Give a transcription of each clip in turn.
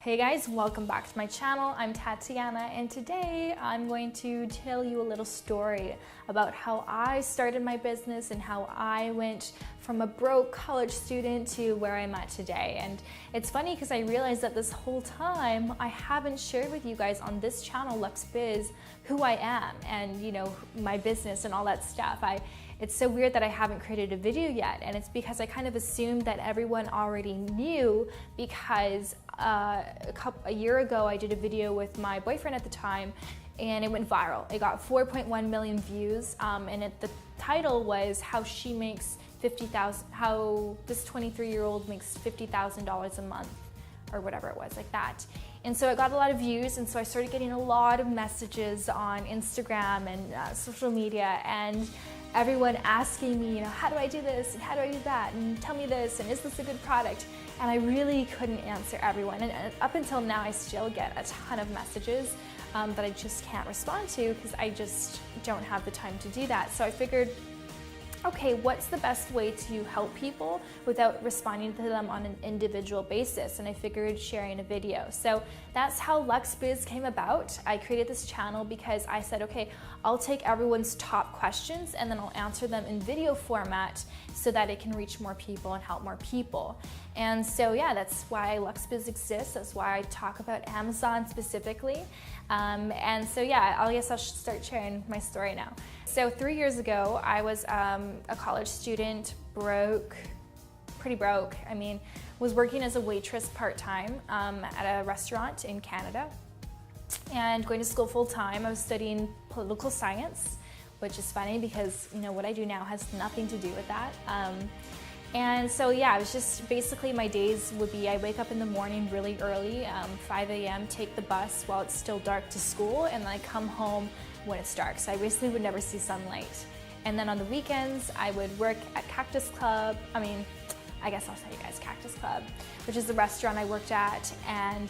Hey guys, welcome back to my channel. I'm Tatiana, and today I'm going to tell you a little story about how I started my business and how I went from a broke college student to where I'm at today. And it's funny because I realized that this whole time I haven't shared with you guys on this channel, Lux Biz, who I am and my business and all that stuff. It's so weird that I haven't created a video yet, and it's because I kind of assumed that everyone already knew because a year ago I did a video with my boyfriend at the time and it went viral. It got 4.1 million views and the title was how she makes how this 23-year-old makes $50,000 a month or whatever it was, like that. And so it got a lot of views, and so I started getting a lot of messages on Instagram and social media, and everyone asking me, how do I do this and how do I do that and tell me this and is this a good product? And I really couldn't answer everyone. And up until now, I still get a ton of messages that I just can't respond to because I just don't have the time to do that. So I figured, okay, what's the best way to help people without responding to them on an individual basis? And I figured sharing a video. So that's how Lux Biz came about. I created this channel because I said, okay, I'll take everyone's top questions and then I'll answer them in video format so that it can reach more people and help more people. And so yeah, that's why Lux Biz exists. That's why I talk about Amazon specifically. And so yeah, I guess I'll start sharing my story now. So 3 years ago, I was a college student, pretty broke. I mean, was working as a waitress part-time at a restaurant in Canada and going to school full-time. I was studying political science, which is funny because what I do now has nothing to do with that. And so yeah, it was just basically my days would be I wake up in the morning really early, 5 a.m., take the bus while it's still dark to school, and then I come home when it's dark. So I basically would never see sunlight. And then on the weekends, I would work at Cactus Club. I guess I'll tell you guys Cactus Club, which is the restaurant I worked at. And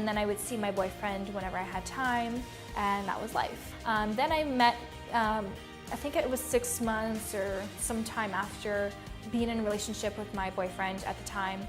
then I would see my boyfriend whenever I had time, and that was life. Then I met, I think it was 6 months or some time after being in a relationship with my boyfriend at the time,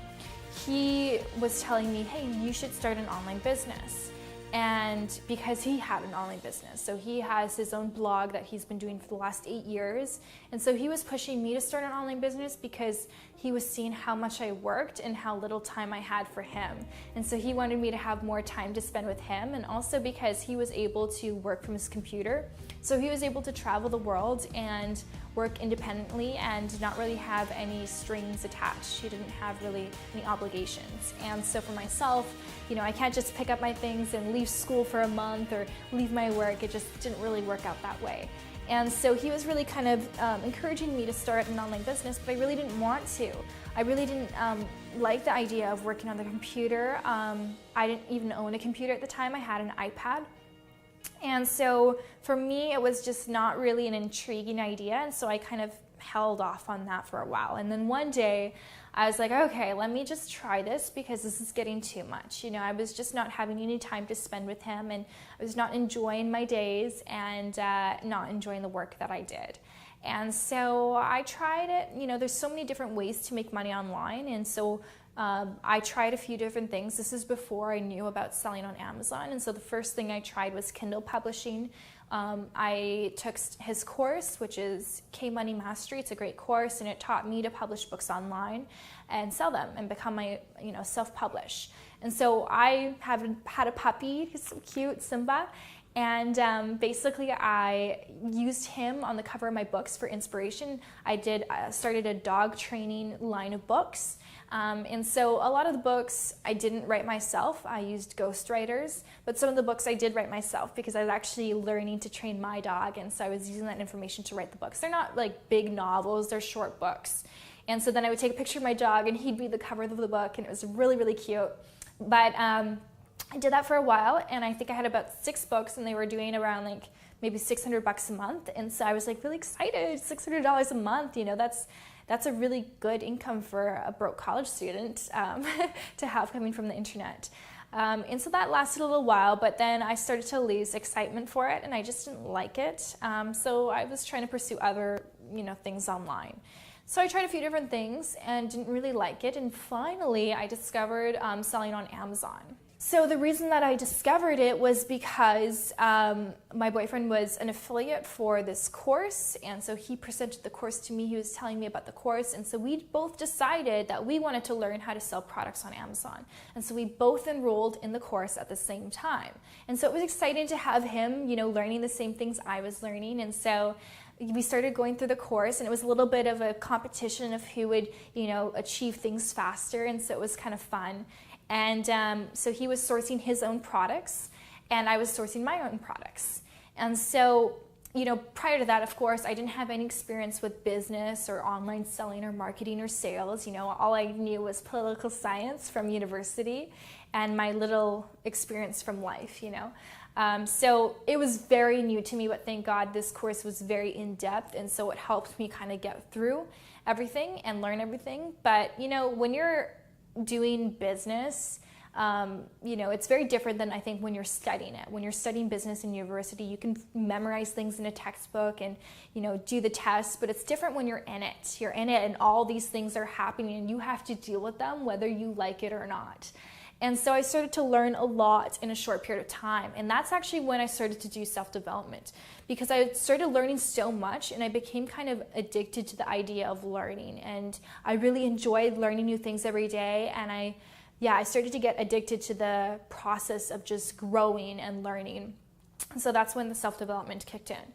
he was telling me, hey, you should start an online business. And because he had an online business, so he has his own blog that he's been doing for the last 8 years. And so he was pushing me to start an online business because he was seeing how much I worked and how little time I had for him. And so he wanted me to have more time to spend with him, and also because he was able to work from his computer. So he was able to travel the world and work independently and not really have any strings attached. He didn't have really any obligations. And so for myself, I can't just pick up my things and leave school for a month or leave my work. It just didn't really work out that way. And so he was really kind of encouraging me to start an online business, but I really didn't want to. I really didn't like the idea of working on the computer. I didn't even own a computer at the time. I had an iPad. And so for me, it was just not really an intriguing idea. And so I kind of held off on that for a while. And then one day I was like, okay, let me just try this because this is getting too much. I was just not having any time to spend with him, and I was not enjoying my days and not enjoying the work that I did. And so I tried it. There's so many different ways to make money online. And so I tried a few different things. This is before I knew about selling on Amazon. And so the first thing I tried was Kindle publishing. I took his course, which is K-Money Mastery. It's a great course, and it taught me to publish books online and sell them and become my, self-publish. And so I had a puppy. He's so cute, Simba. And basically I used him on the cover of my books for inspiration. I started a dog training line of books. And so a lot of the books I didn't write myself. I used ghostwriters, but some of the books I did write myself because I was actually learning to train my dog. And so I was using that information to write the books. They're not like big novels, they're short books. And so then I would take a picture of my dog and he'd be the cover of the book, and it was really, really cute. But I did that for a while, and I think I had about 6 books, and they were doing around like maybe $600 a month. And so I was like really excited, $600 a month, that's a really good income for a broke college student to have coming from the internet. And so that lasted a little while, but then I started to lose excitement for it, and I just didn't like it. So I was trying to pursue other, things online. So I tried a few different things and didn't really like it. And finally, I discovered selling on Amazon. So the reason that I discovered it was because my boyfriend was an affiliate for this course, and so he presented the course to me. He was telling me about the course, and so we both decided that we wanted to learn how to sell products on Amazon. And so we both enrolled in the course at the same time. And so it was exciting to have him, learning the same things I was learning. And so we started going through the course, and it was a little bit of a competition of who would, achieve things faster. And so it was kind of fun. And so he was sourcing his own products, and I was sourcing my own products. And so, prior to that, of course, I didn't have any experience with business or online selling or marketing or sales. All I knew was political science from university and my little experience from life, So it was very new to me, but thank God this course was very in-depth, and so it helped me kind of get through everything and learn everything. But, when you're doing business, it's very different than I think when you're studying it. When you're studying business in university, you can memorize things in a textbook and, do the tests, but it's different when you're in it. You're in it and all these things are happening and you have to deal with them whether you like it or not. And so I started to learn a lot in a short period of time. And that's actually when I started to do self-development, because I started learning so much and I became kind of addicted to the idea of learning. And I really enjoyed learning new things every day. And I started to get addicted to the process of just growing and learning. And so that's when the self-development kicked in.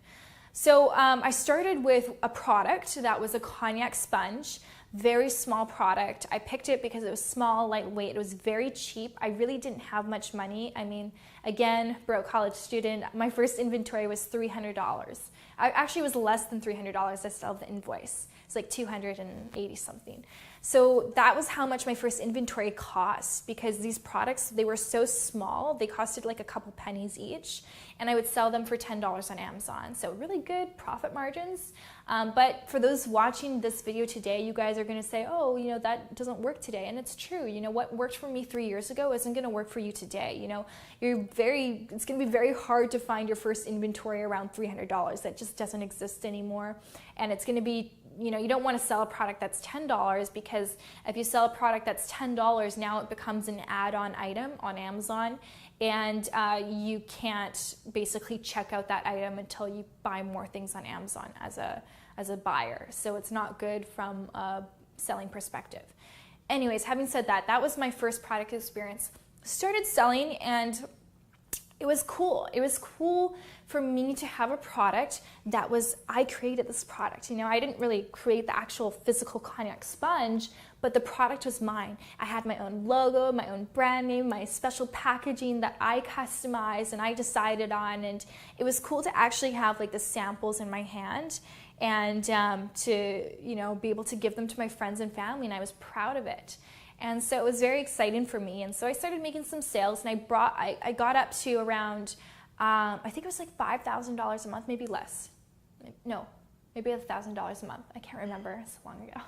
So I started with a product that was a cognac sponge. Very small product. I picked it because it was small, lightweight. It was very cheap. I really didn't have much money. I mean, again, broke college student. My first inventory was $300. Actually, it was less than $300. I still have the invoice. It's like 280 something. So that was how much my first inventory cost, because these products, they were so small. They costed like a couple pennies each, and I would sell them for $10 on Amazon. So really good profit margins. But for those watching this video today, you guys are going to say, oh, that doesn't work today. And it's true. What worked for me 3 years ago isn't going to work for you today. It's going to be very hard to find your first inventory around $300. That just doesn't exist anymore. And it's going to be, you don't want to sell a product that's $10, because if you sell a product that's $10, now it becomes an add-on item on Amazon, and you can't basically check out that item until you buy more things on Amazon as a buyer. So it's not good from a selling perspective. Anyways, having said that, that was my first product experience. Started selling, and it was cool. It was cool for me to have a product that was, I created this product. I didn't really create the actual physical cognac sponge, but the product was mine. I had my own logo, my own brand name, my special packaging that I customized and I decided on. And it was cool to actually have like the samples in my hand and to, be able to give them to my friends and family, and I was proud of it. And so it was very exciting for me. And so I started making some sales, and I got up to around, I think it was like $5,000 a month, maybe less. No, maybe $1,000 a month. I can't remember, it's long ago.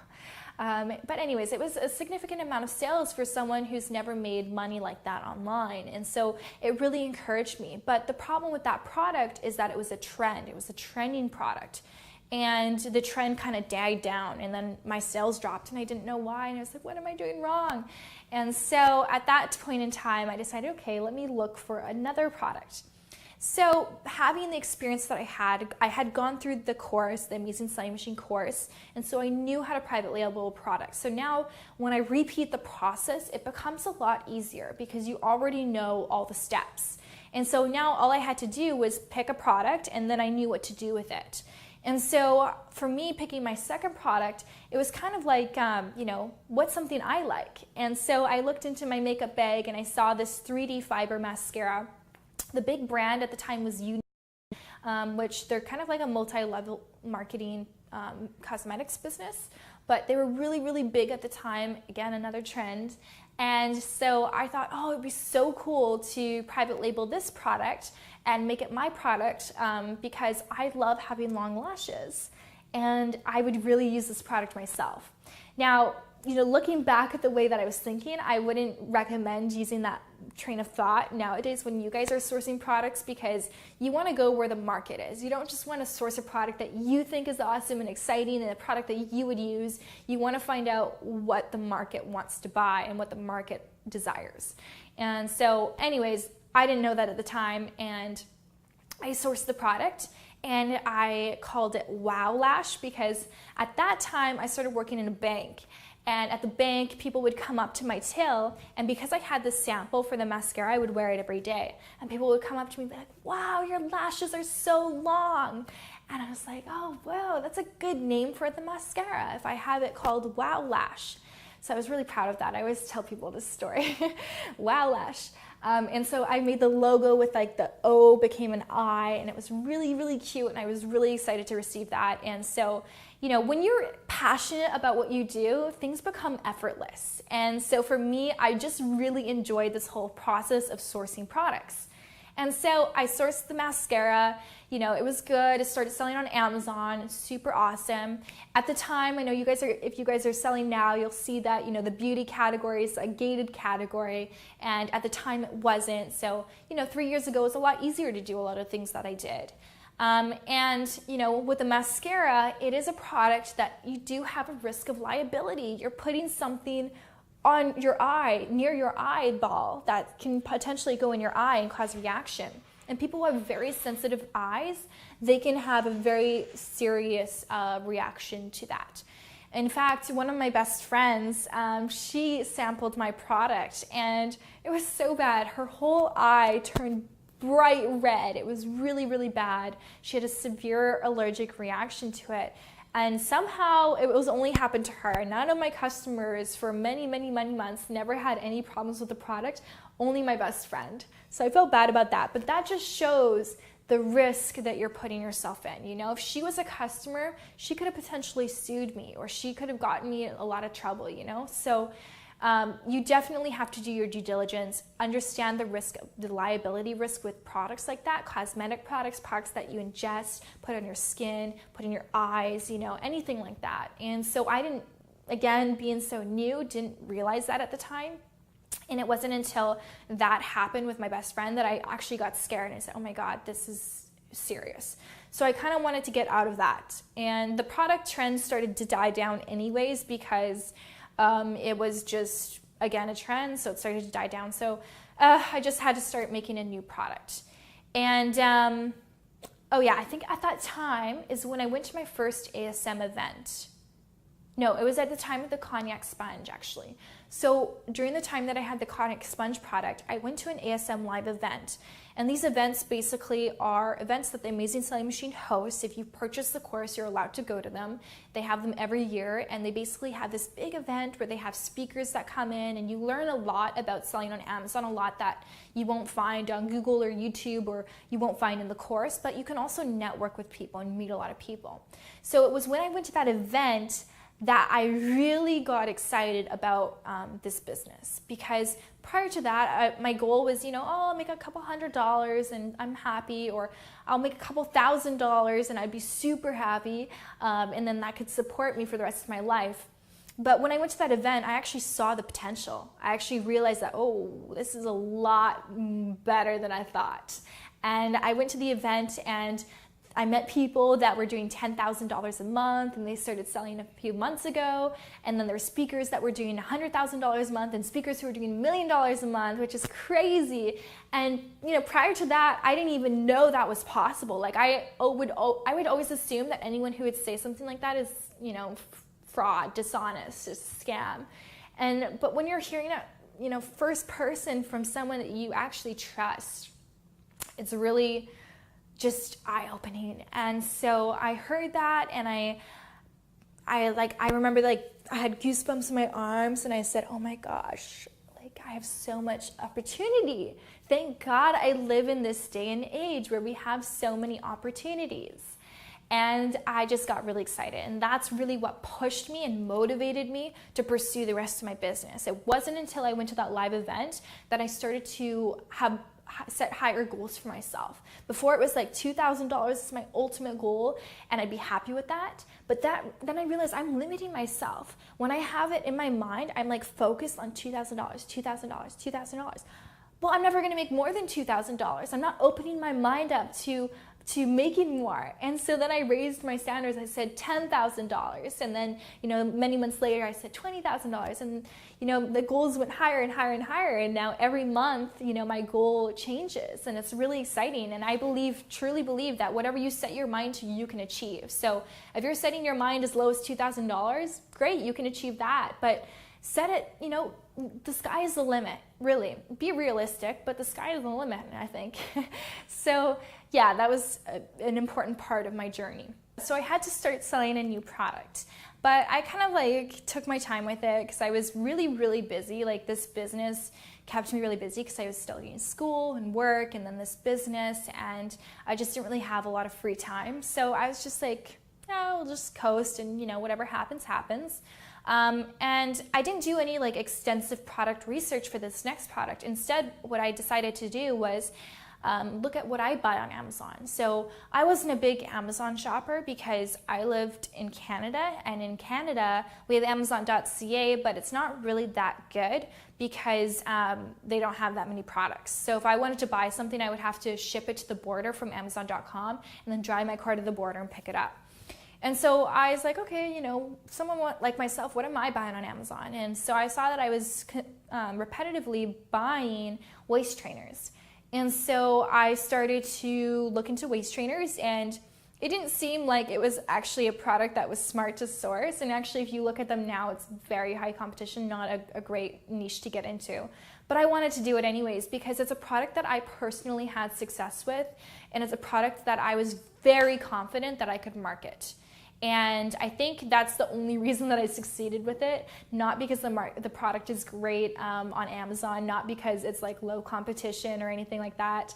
But anyways, it was a significant amount of sales for someone who's never made money like that online. And so it really encouraged me. But the problem with that product is that it was a trend. It was a trending product. And the trend kind of died down, and then my sales dropped, and I didn't know why, and I was like, what am I doing wrong? And so at that point in time, I decided, okay, let me look for another product. So having the experience that I had gone through the course, the Amazing Selling Machine course, and so I knew how to private label products. So now when I repeat the process, it becomes a lot easier because you already know all the steps. And so now all I had to do was pick a product, and then I knew what to do with it. And so for me, picking my second product, it was kind of like, what's something I like? And so I looked into my makeup bag and I saw this 3D fiber mascara. The big brand at the time was which they're kind of like a multi-level marketing cosmetics business, but they were really, really big at the time. Again, another trend. And so I thought, oh, it'd be so cool to private label this product and make it my product because I love having long lashes, and I would really use this product myself. Now, looking back at the way that I was thinking, I wouldn't recommend using that train of thought nowadays when you guys are sourcing products, because you want to go where the market is. You don't just want to source a product that you think is awesome and exciting and a product that you would use. You want to find out what the market wants to buy and what the market desires. And so anyways, I didn't know that at the time, and I sourced the product and I called it Wow Lash, because at that time I started working in a bank. And at the bank, people would come up to my till, and because I had this sample for the mascara, I would wear it every day. And people would come up to me and be like, wow, your lashes are so long. And I was like, oh, wow, that's a good name for the mascara if I have it called Wow Lash. So I was really proud of that. I always tell people this story, Wow Lash. And so I made the logo with like the O became an I, and it was really, really cute, and I was really excited to receive that. And so, you know, when you're passionate about what you do, things become effortless. And so for me, I just really enjoyed this whole process of sourcing products. And so I sourced the mascara, you know, it was good. It started selling on Amazon, super awesome. At the time, I know you guys are, if you guys are selling now, you'll see that, you know, the beauty category is a gated category, and at the time it wasn't. So, you know, 3 years ago, it was a lot easier to do a lot of things that I did. And, you know, with the mascara, it is a product that you do have a risk of liability. You're putting something on your eye, near your eyeball, that can potentially go in your eye and cause reaction. And people who have very sensitive eyes, they can have a very serious reaction to that. In fact, one of my best friends, she sampled my product, and it was so bad. Her whole eye turned bright red. It was really, really bad. She had a severe allergic reaction to it. And somehow it was only happened to her. None of my customers for many, many, many months never had any problems with the product, only my best friend. So I felt bad about that, but that just shows the risk that you're putting yourself in. You know, if she was a customer, she could have potentially sued me, or she could have gotten me in a lot of trouble, you know? So you definitely have to do your due diligence, understand the risk, the liability risk with products like that, cosmetic products, products that you ingest, put on your skin, put in your eyes, you know, anything like that. And so I didn't, again, being so new, didn't realize that at the time. And it wasn't until that happened with my best friend that I actually got scared, and I said, oh my God, this is serious. So I kind of wanted to get out of that. And the product trend started to die down anyways, because it was just, again, a trend, so it started to die down. So I just had to start making a new product. And oh yeah, I think at that time is when I went to my first ASM event. No, it was at the time of the cognac sponge, actually. So during the time that I had the cognac sponge product, I went to an ASM live event. And these events basically are events that the Amazing Selling Machine hosts. If you purchase the course, you're allowed to go to them. They have them every year, and they basically have this big event where they have speakers that come in, and you learn a lot about selling on Amazon, a lot that you won't find on Google or YouTube, or you won't find in the course, but you can also network with people and meet a lot of people. So it was when I went to that event that I really got excited about this business, because prior to that, my goal was, you know, oh, I'll make a couple $100 and I'm happy, or I'll make a couple $1,000 and I'd be super happy, and then that could support me for the rest of my life. But when I went to that event, I actually saw the potential. I actually realized that, oh, this is a lot better than I thought. And I went to the event, and I met people that were doing $10,000 a month, and they started selling a few months ago. And then there were speakers that were doing $100,000 a month, and speakers who were doing $1 million a month, which is crazy. And you know, prior to that, I didn't even know that was possible. Like I would always assume that anyone who would say something like that is, you know, fraud, dishonest, just scam. But when you're hearing it, you know, first person from someone that you actually trust, it's really just eye-opening. And so I heard that, and I remember, like, I had goosebumps in my arms, and I said, oh my gosh, like, I have so much opportunity. Thank God I live in this day and age where we have so many opportunities. And I just got really excited, and that's really what pushed me and motivated me to pursue the rest of my business. It wasn't until I went to that live event that I started to set higher goals for myself. Before, it was like $2,000 is my ultimate goal, and I'd be happy with that. But then I realized I'm limiting myself. When I have it in my mind, I'm like focused on $2,000, $2,000, $2,000. well, I'm never gonna make more than $2,000. I'm not opening my mind up to making more. And so then I raised my standards. I said $10,000. And then, many months later, I said $20,000. And, the goals went higher and higher and higher. And now every month, my goal changes, and it's really exciting. And I truly believe that whatever you set your mind to, you can achieve. So if you're setting your mind as low as $2,000, great, you can achieve that. But set it, the sky is the limit, really. Be realistic, but the sky is the limit, I think. So yeah, that was an important part of my journey. So I had to start selling a new product, but I kind of took my time with it because I was really, really busy. This business kept me really busy because I was still in school and work, and then this business, and I just didn't really have a lot of free time. So I was just like, yeah, we'll just coast, and whatever happens, happens. And I didn't do any extensive product research for this next product. Instead, what I decided to do was look at what I buy on Amazon. So I wasn't a big Amazon shopper because I lived in Canada, and in Canada we have Amazon.ca, but it's not really that good because they don't have that many products. So if I wanted to buy something, I would have to ship it to the border from Amazon.com and then drive my car to the border and pick it up. And so I was like, okay, someone like myself, what am I buying on Amazon? And so I saw that I was repetitively buying waist trainers. And so I started to look into waist trainers, and it didn't seem like it was actually a product that was smart to source. And actually, if you look at them now, it's very high competition, not a great niche to get into. But I wanted to do it anyways because it's a product that I personally had success with, and it's a product that I was very confident that I could market. And I think that's the only reason that I succeeded with it, not because the product is great on Amazon, not because it's low competition or anything like that.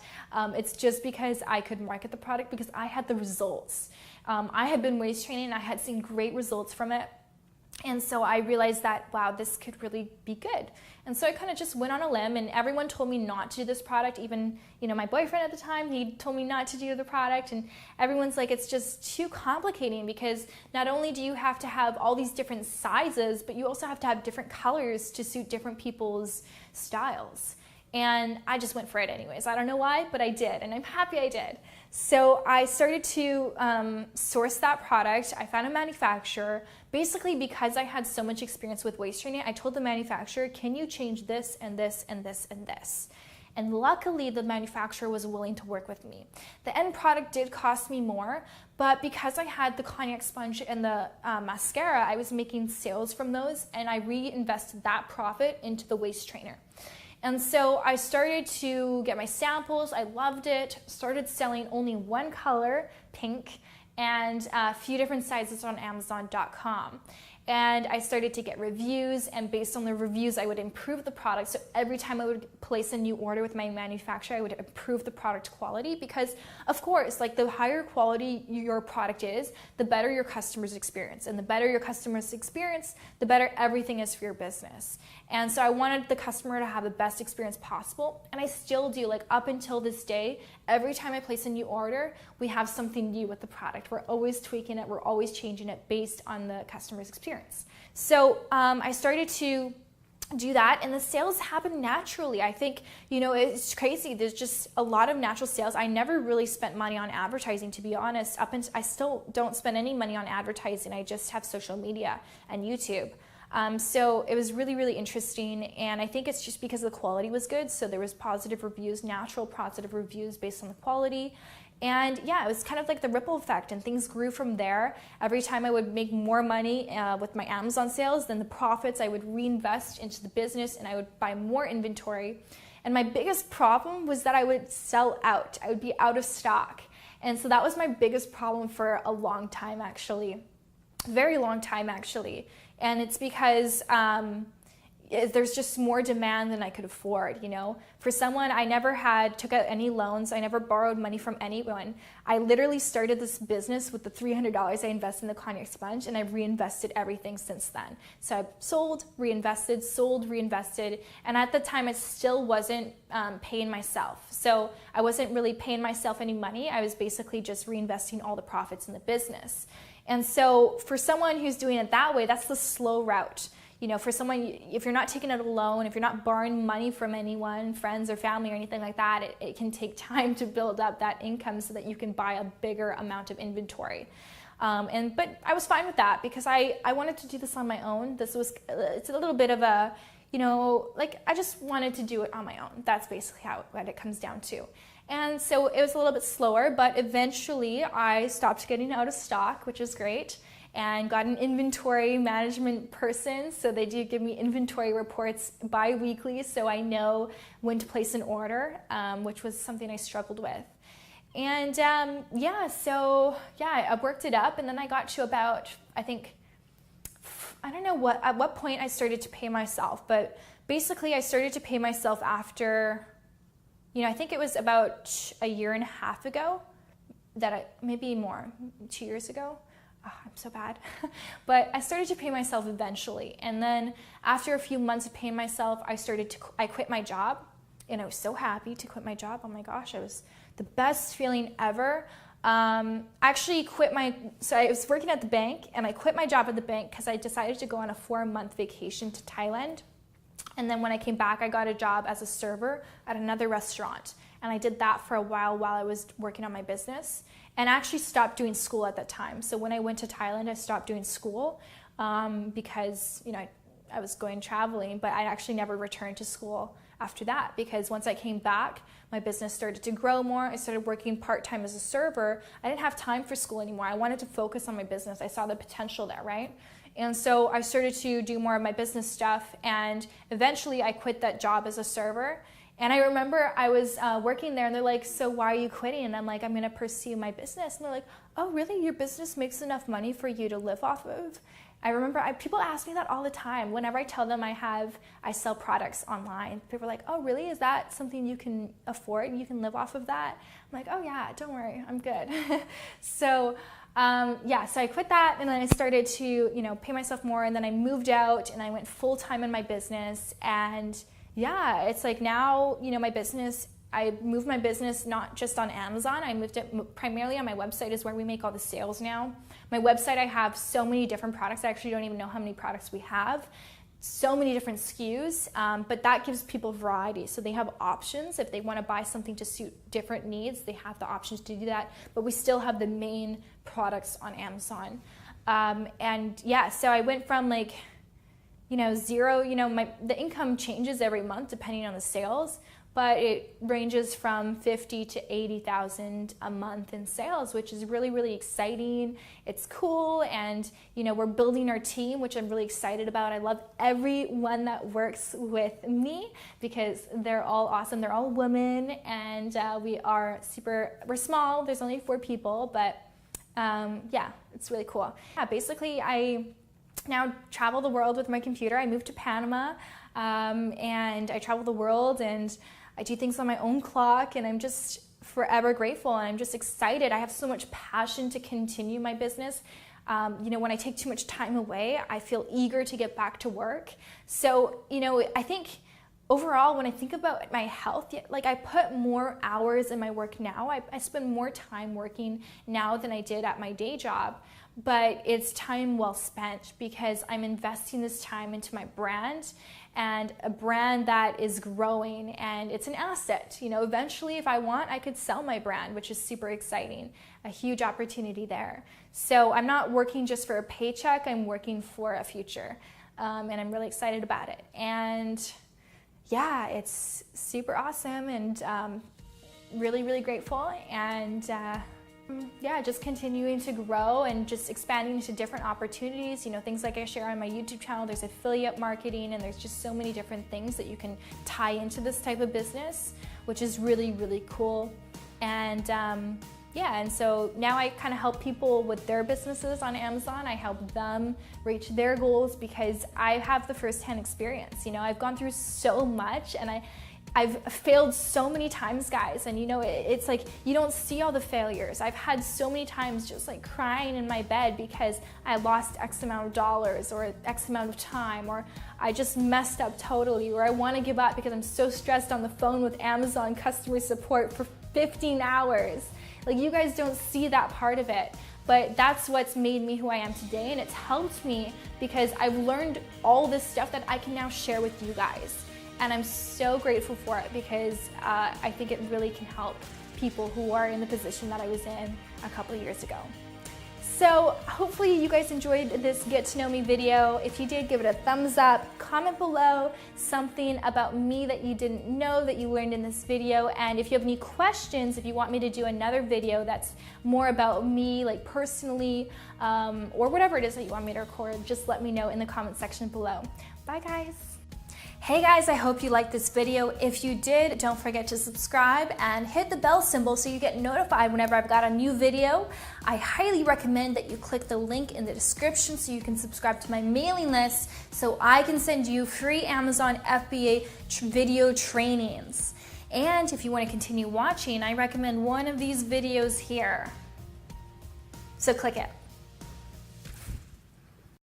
It's just because I could market the product because I had the results. I had been waist training, and I had seen great results from it. And so I realized that, wow, this could really be good. And so I kind of just went on a limb, and everyone told me not to do this product. Even, my boyfriend at the time, he told me not to do the product. And everyone's like, it's just too complicating because not only do you have to have all these different sizes, but you also have to have different colors to suit different people's styles. And I just went for it anyways. I don't know why, but I did, and I'm happy I did. So I started to source that product. I found a manufacturer. Basically, because I had so much experience with waist training, I told the manufacturer, can you change this and this and this and this? And luckily, the manufacturer was willing to work with me. The end product did cost me more, but because I had the cognac sponge and the mascara, I was making sales from those, and I reinvested that profit into the waist trainer. And so I started to get my samples. I loved it. Started selling only one color, pink, and a few different sizes on Amazon.com. And I started to get reviews, and based on the reviews, I would improve the product. So every time I would place a new order with my manufacturer, I would improve the product quality because, of course, the higher quality your product is, the better your customer's experience. And the better your customer's experience, the better everything is for your business. And so I wanted the customer to have the best experience possible, and I still do. Up until this day, every time I place a new order, we have something new with the product. We're always tweaking it, we're always changing it based on the customer's experience. So I started to do that, and the sales happen naturally. I think, it's crazy. There's just a lot of natural sales. I never really spent money on advertising, to be honest. I still don't spend any money on advertising. I just have social media and YouTube. So it was really, really interesting, and I think it's just because the quality was good. So there was positive reviews, natural positive reviews based on the quality. And yeah, it was kind of like the ripple effect, and things grew from there. Every time I would make more money with my Amazon sales, then the profits I would reinvest into the business, and I would buy more inventory. And my biggest problem was that I would sell out. I would be out of stock. And so that was my biggest problem for a long time, actually. Very long time, actually. And it's because there's just more demand than I could afford, For someone, I never took out any loans. I never borrowed money from anyone. I literally started this business with the $300 I invested in the cognac sponge, and I've reinvested everything since then. So I've sold, reinvested, and at the time I still wasn't paying myself. So I wasn't really paying myself any money. I was basically just reinvesting all the profits in the business. And so for someone who's doing it that way, that's the slow route. for someone, if you're not taking out a loan, if you're not borrowing money from anyone, friends or family or anything like that, it can take time to build up that income so that you can buy a bigger amount of inventory. But I was fine with that because I wanted to do this on my own. It's a little bit of a, I just wanted to do it on my own. That's basically what it comes down to. And so it was a little bit slower, but eventually I stopped getting out of stock, which is great, and got an inventory management person. So they do give me inventory reports bi-weekly, so I know when to place an order, which was something I struggled with. And I worked it up, and then I got to about, I don't know at what point I started to pay myself, but basically I started to pay myself after, I think it was about a year and a half ago, maybe more, 2 years ago. Oh, I'm so bad. But I started to pay myself eventually. And then after a few months of paying myself, I quit my job, and I was so happy to quit my job. Oh my gosh, it was the best feeling ever. I was working at the bank, and I quit my job at the bank because I decided to go on a 4-month vacation to Thailand. And then when I came back, I got a job as a server at another restaurant. And I did that for a while I was working on my business, and I actually stopped doing school at that time. So when I went to Thailand, I stopped doing school because, I was going traveling, but I actually never returned to school after that, because once I came back, my business started to grow more. I started working part-time as a server. I didn't have time for school anymore. I wanted to focus on my business. I saw the potential there, right? And so I started to do more of my business stuff, and eventually I quit that job as a server. And I remember I was working there, and they're like, so why are you quitting? And I'm like, I'm gonna pursue my business. And they're like, oh really, your business makes enough money for you to live off of? I remember people ask me that all the time. Whenever I tell them I sell products online, people are like, oh really, is that something you can afford? You can live off of that? I'm like, oh yeah, don't worry, I'm good. So I quit that, and then I started to, pay myself more, and then I moved out and I went full-time in my business. And yeah, it's like now, I moved my business not just on Amazon. I moved it primarily on my website, is where we make all the sales now. My website, I have so many different products. I actually don't even know how many products we have. So many different SKUs, but that gives people variety. So they have options. If they want to buy something to suit different needs, they have the options to do that. But we still have the main products on Amazon. So I went from zero, the income changes every month depending on the sales, but it ranges from 50 to 80,000 a month in sales, which is really, really exciting. It's cool, and we're building our team, which I'm really excited about. I love everyone that works with me because they're all awesome. They're all women, and we're small. There's only 4 people, but it's really cool. Yeah, basically I now travel the world with my computer. I moved to Panama, and I travel the world, and I do things on my own clock, and I'm just forever grateful, and I'm just excited. I have so much passion to continue my business. When I take too much time away, I feel eager to get back to work. So, I think overall, when I think about my health, I put more hours in my work now. I spend more time working now than I did at my day job. But it's time well spent because I'm investing this time into my brand, and a brand that is growing, and it's an asset. Eventually, if I want, I could sell my brand, which is super exciting, a huge opportunity there. So I'm not working just for a paycheck, I'm working for a future, and I'm really excited about it. And yeah, it's super awesome, and really, really grateful, and just continuing to grow and just expanding into different opportunities, things like I share on my YouTube channel. There's affiliate marketing, and there's just so many different things that you can tie into this type of business, which is really, really cool. And and so now I kind of help people with their businesses on Amazon. I help them reach their goals because I have the firsthand experience. I've gone through so much, and I've failed so many times, guys, and it's like you don't see all the failures. I've had so many times just crying in my bed because I lost X amount of dollars or X amount of time, or I just messed up totally, or I want to give up because I'm so stressed on the phone with Amazon customer support for 15 hours. You guys don't see that part of it, but that's what's made me who I am today, and it's helped me because I've learned all this stuff that I can now share with you guys. And I'm so grateful for it because I think it really can help people who are in the position that I was in a couple of years ago. So hopefully you guys enjoyed this get to know me video. If you did, give it a thumbs up, comment below something about me that you didn't know that you learned in this video. And if you have any questions, if you want me to do another video that's more about me, like personally, or whatever it is that you want me to record, just let me know in the comment section below. Bye guys. Hey guys, I hope you liked this video. If you did, don't forget to subscribe and hit the bell symbol so you get notified whenever I've got a new video. I highly recommend that you click the link in the description so you can subscribe to my mailing list so I can send you free Amazon FBA video trainings. And if you want to continue watching, I recommend one of these videos here. So click it.